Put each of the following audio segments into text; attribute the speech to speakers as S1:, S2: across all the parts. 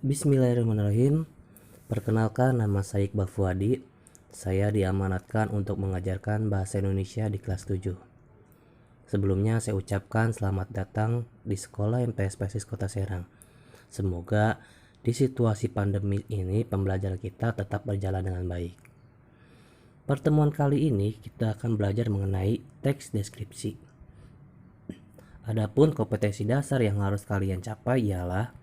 S1: Bismillahirrahmanirrahim. Perkenalkan, nama saya Iqbal Fuadi. Saya diamanatkan untuk mengajarkan bahasa Indonesia di kelas 7. Sebelumnya saya ucapkan selamat datang di Sekolah MTS Persis Kota Serang. Semoga di situasi pandemi ini pembelajaran kita tetap berjalan dengan baik. Pertemuan kali ini kita akan belajar mengenai teks deskripsi. Adapun kompetensi dasar yang harus kalian capai ialah: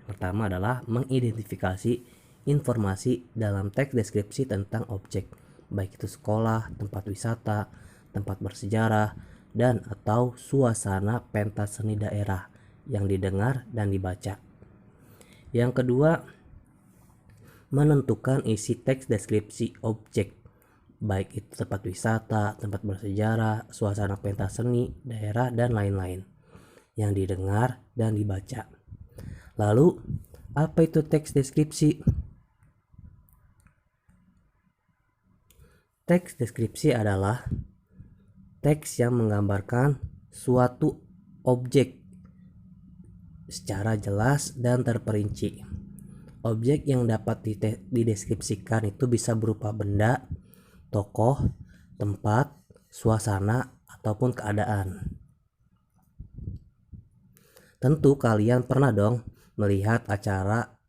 S1: pertama adalah mengidentifikasi informasi dalam teks deskripsi tentang objek, baik itu sekolah, tempat wisata, tempat bersejarah, dan atau suasana pentas seni daerah yang didengar dan dibaca. Yang kedua, menentukan isi teks deskripsi objek, baik itu tempat wisata, tempat bersejarah, suasana pentas seni daerah, dan lain-lain yang didengar dan dibaca. Lalu, apa itu teks deskripsi? Teks deskripsi adalah teks yang menggambarkan suatu objek secara jelas dan terperinci. Objek yang dapat dideskripsikan itu bisa berupa benda, tokoh, tempat, suasana, ataupun keadaan. Tentu kalian pernah dong melihat acara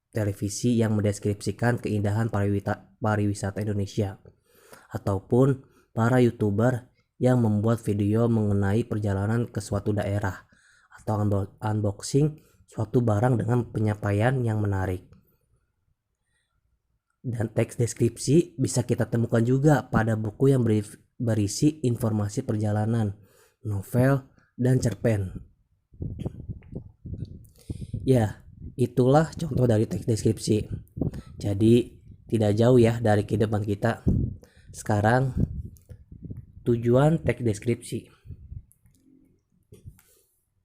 S1: televisi yang mendeskripsikan keindahan pariwisata Indonesia, ataupun para YouTuber yang membuat video mengenai perjalanan ke suatu daerah atau unboxing suatu barang dengan penyampaian yang menarik. Dan teks deskripsi bisa kita temukan juga pada buku yang berisi informasi perjalanan, novel, dan cerpen. Ya, itulah contoh dari teks deskripsi. Jadi tidak jauh ya dari kehidupan kita. Sekarang tujuan teks deskripsi.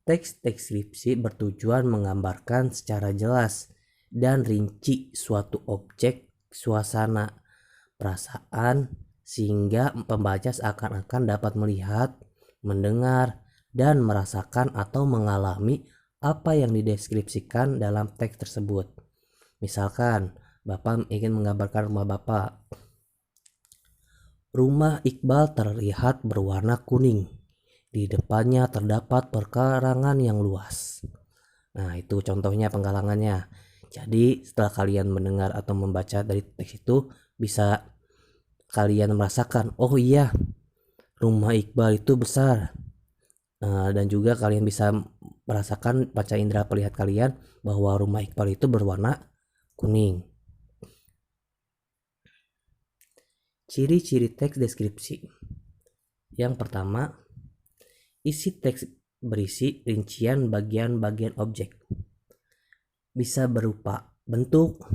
S1: Teks deskripsi bertujuan menggambarkan secara jelas dan rinci suatu objek, suasana, perasaan, sehingga pembaca seakan-akan dapat melihat, mendengar, dan merasakan atau mengalami apa yang dideskripsikan dalam teks tersebut. Misalkan, Bapak ingin menggambarkan rumah Bapak. Rumah Iqbal terlihat berwarna kuning. Di depannya terdapat perkarangan yang luas. Nah, itu contohnya penggalangannya. Jadi, setelah kalian mendengar atau membaca dari teks itu, bisa kalian merasakan, oh iya, rumah Iqbal itu besar. Dan juga kalian bisa merasakan panca indera perlihat kalian bahwa rumah Iqbal itu berwarna kuning. Ciri-ciri teks deskripsi. Yang pertama, isi teks berisi rincian bagian-bagian objek. Bisa berupa bentuk,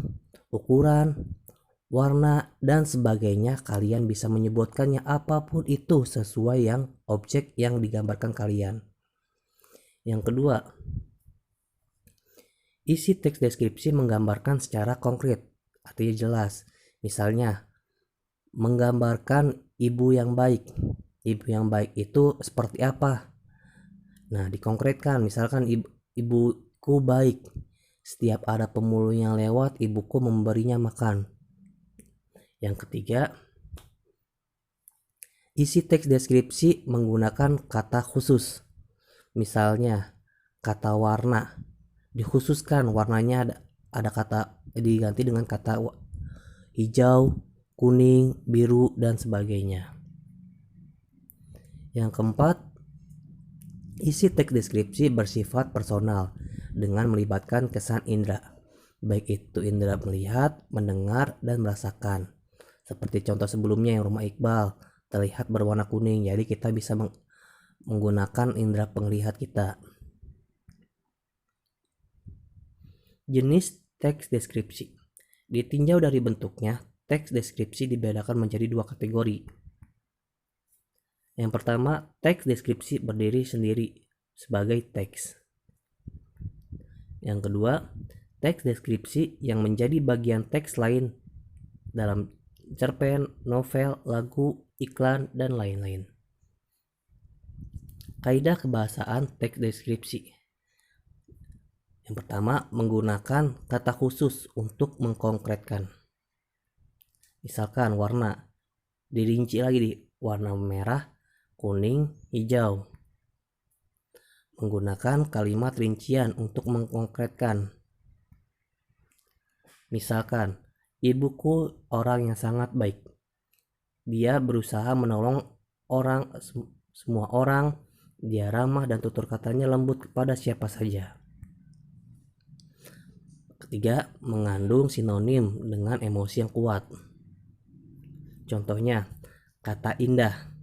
S1: ukuran, warna, dan sebagainya. Kalian bisa menyebutkannya apapun itu sesuai yang objek yang digambarkan kalian. Yang kedua, isi teks deskripsi menggambarkan secara konkret, artinya jelas. Misalnya, menggambarkan ibu yang baik. Ibu yang baik itu seperti apa? Nah, dikonkretkan. Misalkan ibuku baik. Setiap ada pemulung yang lewat, ibuku memberinya makan. Yang ketiga, isi teks deskripsi menggunakan kata khusus. Misalnya, kata warna. Dikhususkan warnanya ada kata diganti dengan kata hijau, kuning, biru, dan sebagainya. Yang keempat, isi teks deskripsi bersifat personal dengan melibatkan kesan indera, baik itu indera melihat, mendengar, dan merasakan. Seperti contoh sebelumnya yang rumah Iqbal terlihat berwarna kuning, jadi kita bisa menggunakan indera penglihat kita. Jenis teks deskripsi. Ditinjau dari bentuknya, teks deskripsi dibedakan menjadi dua kategori. Yang pertama, teks deskripsi berdiri sendiri sebagai teks. Yang kedua, teks deskripsi yang menjadi bagian teks lain dalam cerpen, novel, lagu, iklan, dan lain-lain. Kaidah kebahasaan teks deskripsi. Yang pertama, menggunakan kata khusus untuk mengkonkretkan. Misalkan warna, dirinci lagi di warna merah, kuning, hijau. Menggunakan kalimat rincian untuk mengkonkretkan. Misalkan, ibuku orang yang sangat baik. Dia berusaha menolong semua orang. Dia ramah dan tutur katanya lembut kepada siapa saja. Ketiga, mengandung sinonim dengan emosi yang kuat. Contohnya, kata indah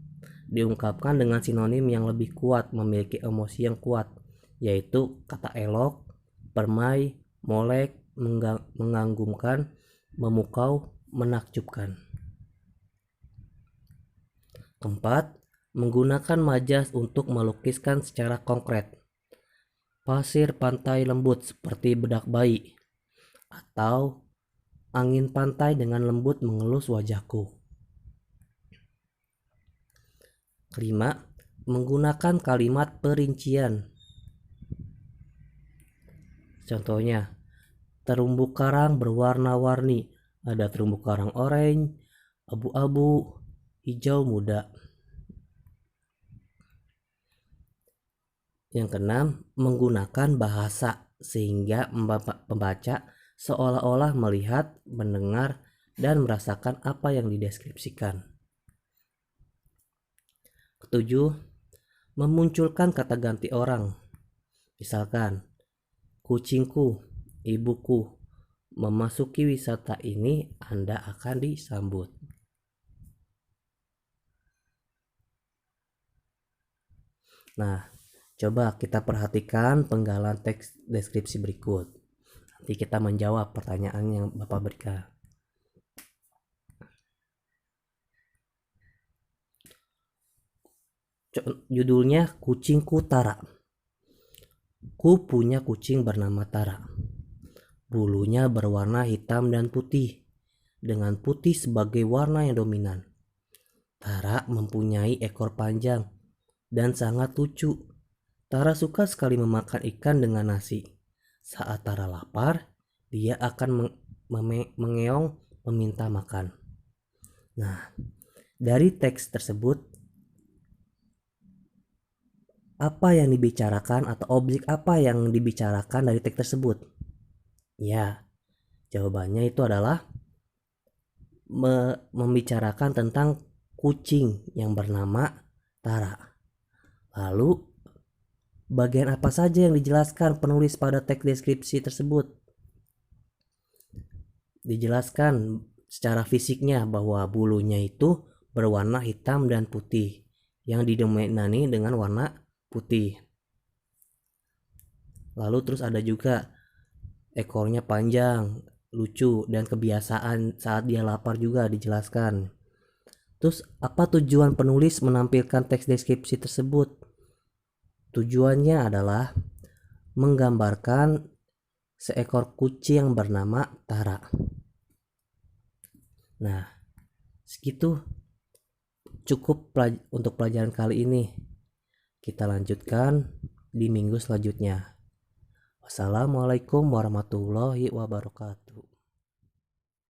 S1: diungkapkan dengan sinonim yang lebih kuat, memiliki emosi yang kuat, yaitu kata elok, permai, molek, mengagumkan, memukau, menakjubkan. Keempat, menggunakan majas untuk melukiskan secara konkret. Pasir pantai lembut seperti bedak bayi, atau angin pantai dengan lembut mengelus wajahku. Kelima, menggunakan kalimat perincian. Contohnya, terumbu karang berwarna-warni. Ada terumbu karang oranye, abu-abu, hijau muda. Yang keenam, menggunakan bahasa sehingga pembaca seolah-olah melihat, mendengar, dan merasakan apa yang dideskripsikan. Ketujuh, memunculkan kata ganti orang. Misalkan, kucingku, ibuku, memasuki wisata ini Anda akan disambut. Nah, coba kita perhatikan penggalan teks deskripsi berikut. Nanti kita menjawab pertanyaan yang Bapak berikan. Judulnya Kucingku Tara. Ku punya kucing bernama Tara. Bulunya berwarna hitam dan putih, dengan putih sebagai warna yang dominan. Tara mempunyai ekor panjang dan sangat lucu. Tara suka sekali memakan ikan dengan nasi. Saat Tara lapar, dia akan mengeong meminta makan. Nah, dari teks tersebut, apa yang dibicarakan atau objek apa yang dibicarakan dari teks tersebut? Ya, jawabannya itu adalah membicarakan tentang kucing yang bernama Tara. Lalu, bagian apa saja yang dijelaskan penulis pada teks deskripsi tersebut? Dijelaskan secara fisiknya bahwa bulunya itu berwarna hitam dan putih, yang didominasi dengan warna putih. Lalu terus ada juga ekornya panjang, lucu, dan kebiasaan saat dia lapar juga dijelaskan. Terus apa tujuan penulis menampilkan teks deskripsi tersebut? Tujuannya adalah menggambarkan seekor kucing yang bernama Tara. Nah, segitu cukup untuk pelajaran kali ini. Kita lanjutkan di minggu selanjutnya. Wassalamualaikum warahmatullahi wabarakatuh.